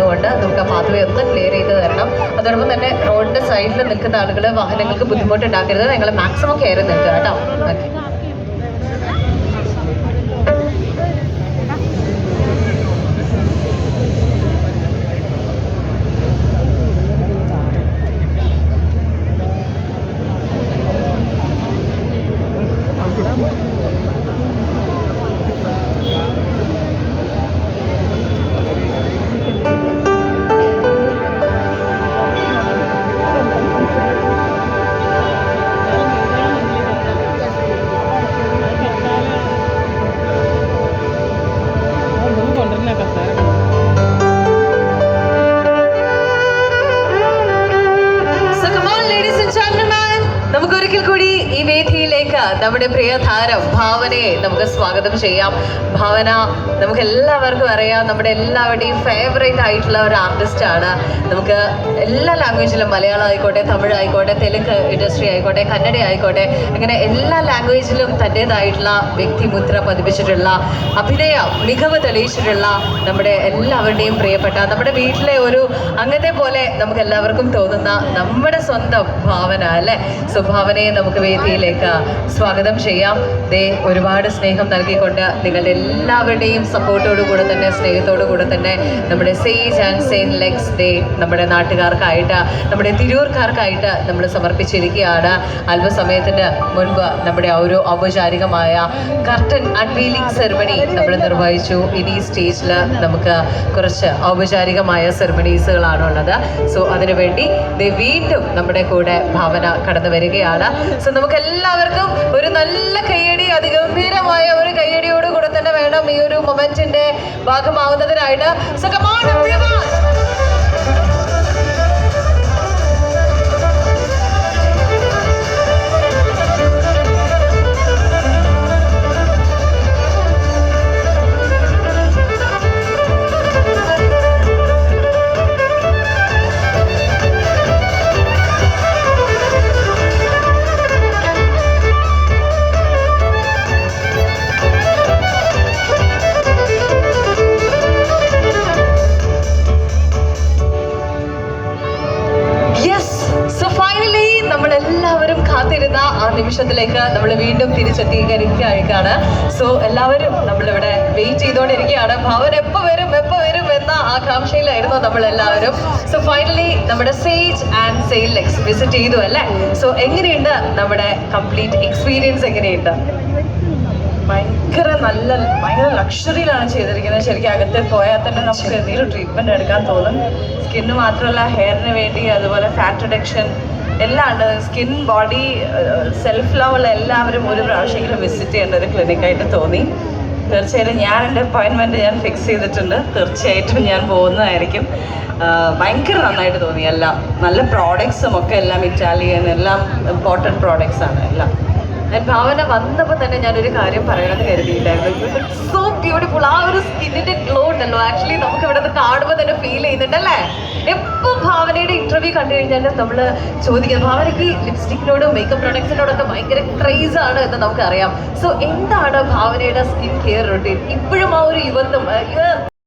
കൊണ്ട് നമുക്ക് ആ പാത്വേ ഒന്ന് ക്ലിയർ ചെയ്ത് തരണം. അതോടൊപ്പം തന്നെ റോഡിന്റെ സൈഡിൽ നിൽക്കുന്ന ആളുകൾ വാഹനങ്ങൾക്ക് ബുദ്ധിമുട്ടുണ്ടാക്കരുത്. നിങ്ങൾ മാക്സിമം കെയർ നിൽക്കുക കേട്ടോ. ഓക്കെ. നമുക്കൊരിക്കൽ കൂടി ഈ വേദിയിലേക്ക് നമ്മുടെ പ്രിയ താരം ഭാവനയെ നമുക്ക് സ്വാഗതം ചെയ്യാം. ഭാവന നമുക്ക് എല്ലാവർക്കും അറിയാം, നമ്മുടെ എല്ലാവരുടെയും ഫേവറേറ്റ് ആയിട്ടുള്ള ഒരു ആർട്ടിസ്റ്റ് ആണ്. നമുക്ക് എല്ലാ ലാംഗ്വേജിലും, മലയാളം ആയിക്കോട്ടെ, തമിഴ് ആയിക്കോട്ടെ, തെലുങ്ക് ഇൻഡസ്ട്രി ആയിക്കോട്ടെ, കന്നഡ ആയിക്കോട്ടെ, അങ്ങനെ എല്ലാ ലാംഗ്വേജിലും തൻ്റെതായിട്ടുള്ള വ്യക്തിമുദ്ര പതിപ്പിച്ചിട്ടുള്ള, അഭിനയ മികവ് തെളിയിച്ചിട്ടുള്ള നമ്മുടെ എല്ലാവരുടെയും പ്രിയപ്പെട്ട, നമ്മുടെ വീട്ടിലെ ഒരു അംഗത്തെ പോലെ നമുക്ക് എല്ലാവർക്കും തോന്നുന്ന നമ്മുടെ സ്വന്തം ഭാവന അല്ലേ. ഭാവനയെ നമുക്ക് വേദിയിലേക്ക് സ്വാഗതം ചെയ്യാം. ദേ ഒരുപാട് സ്നേഹം നൽകിക്കൊണ്ട് നിങ്ങളുടെ എല്ലാവരുടെയും സപ്പോർട്ടോടു കൂടെ തന്നെ, സ്നേഹത്തോടു കൂടെ തന്നെ നമ്മുടെ സേജ് ആൻഡ് സെയിൻ ലെഗ്സ് ഡേ നമ്മുടെ നാട്ടുകാർക്കായിട്ട്, നമ്മുടെ തിരൂർക്കാർക്കായിട്ട് നമ്മൾ സമർപ്പിച്ചിരിക്കുകയാണ്. അല്പസമയത്തിന് മുൻപ് നമ്മുടെ ഒരു ഔപചാരികമായ കർട്ടൻ അൺവീലിംഗ് സെറിമണി നമ്മൾ നിർവഹിച്ചു. ഇനി സ്റ്റേജിൽ നമുക്ക് കുറച്ച് ഔപചാരികമായ സെറിമണീസുകളാണുള്ളത്. സോ അതിനുവേണ്ടി വീണ്ടും നമ്മുടെ കൂടെ ഭാവന കടന്നു വരികയാണ്. സോ നമുക്ക് എല്ലാവർക്കും ഒരു നല്ല കയ്യടി, അതിഗംഭീരമായ ഒരു കയ്യടിയോട് കൂടെ തന്നെ വേണം ഈ ഒരു മൊമെന്റിന്റെ ഭാഗമാവുന്നതിനായിട്ട്. So come on everyone. നമ്മളെല്ലാവരും കാത്തിരുന്ന ആ നിമിഷത്തിലേക്ക് നമ്മൾ വീണ്ടും തിരിച്ചെത്തിയിരിക്കുകയാണ്. സോ എല്ലാവരും നമ്മളിവിടെ വെയിറ്റ് ചെയ്തുകൊണ്ടിരിക്കുകയാണ്. ഭാവന എപ്പോൾ വരും എന്ന ആകാംക്ഷയിലായിരുന്നു നമ്മളെല്ലാവരും. സോ ഫൈനലി നമ്മുടെ സേജ് ആൻഡ് സെയിൻ ലെഗ്സ് വിസിറ്റ് ചെയ്തു അല്ലേ. സോ എങ്ങനെയുണ്ട് നമ്മുടെ കംപ്ലീറ്റ് എക്സ്പീരിയൻസ്? എങ്ങനെയുണ്ട്? ഭയങ്കര ലക്ഷറിയിലാണ് ചെയ്തിരിക്കുന്നത്. ശരിക്കും അകത്ത് പോയാൽ തന്നെ നമുക്ക് എന്തെങ്കിലും ട്രീറ്റ്മെൻറ്റ് എടുക്കാൻ തോന്നും. സ്കിന്ന് മാത്രമല്ല, ഹെയറിന് വേണ്ടി, അതുപോലെ ഫാറ്റ് റിഡക്ഷൻ എല്ലാം ഉണ്ട്. സ്കിൻ, ബോഡി, സെൽഫ് ലവ് ഉള്ള എല്ലാവരും ഒരു പ്രാവശ്യമെങ്കിലും വിസിറ്റ് ചെയ്യേണ്ട ഒരു ക്ലിനിക്കായിട്ട് തോന്നി. തീർച്ചയായിട്ടും ഞാൻ എൻ്റെ അപ്പോയിൻമെൻറ്റ് ഞാൻ ഫിക്സ് ചെയ്തിട്ടുണ്ട്. തീർച്ചയായിട്ടും ഞാൻ പോകുന്നതായിരിക്കും. ഭയങ്കര നന്നായിട്ട് തോന്നി. എല്ലാം നല്ല പ്രോഡക്ട്സും ഒക്കെ, എല്ലാം ഇറ്റാലിയൻ, എല്ലാം ഇമ്പോർട്ടൻറ്റ് പ്രോഡക്ട്സ് ആണ് എല്ലാം. ഭാവന വന്നപ്പോൾ തന്നെ ഞാനൊരു കാര്യം പറയണമെന്ന് കരുതിയില്ലായിരുന്നു. So beautiful. ആ ഒരു സ്കിന്നിന്റെ ഗ്ലോ ഉണ്ടല്ലോ, ആക്ച്വലി നമുക്ക് ഇവിടെ നിന്ന് കാണുമ്പോൾ തന്നെ ഫീൽ ചെയ്യുന്നുണ്ടല്ലേ. എപ്പോൾ ഭാവനയുടെ ഇന്റർവ്യൂ കണ്ടു കഴിഞ്ഞാലും നമ്മൾ ചോദിക്കുന്നത്, ഭാവനയ്ക്ക് ലിപ്സ്റ്റിക്കിനോടും മേക്കപ്പ് പ്രൊഡക്ട്സിനോടൊക്കെ ഭയങ്കര ക്രേസ് ആണ് എന്ന് നമുക്കറിയാം. സോ എന്താണ് ഭാവനയുടെ സ്കിൻ കെയർ റൊട്ടീൻ? ഇപ്പോഴും ആ ഒരു യുവത്വം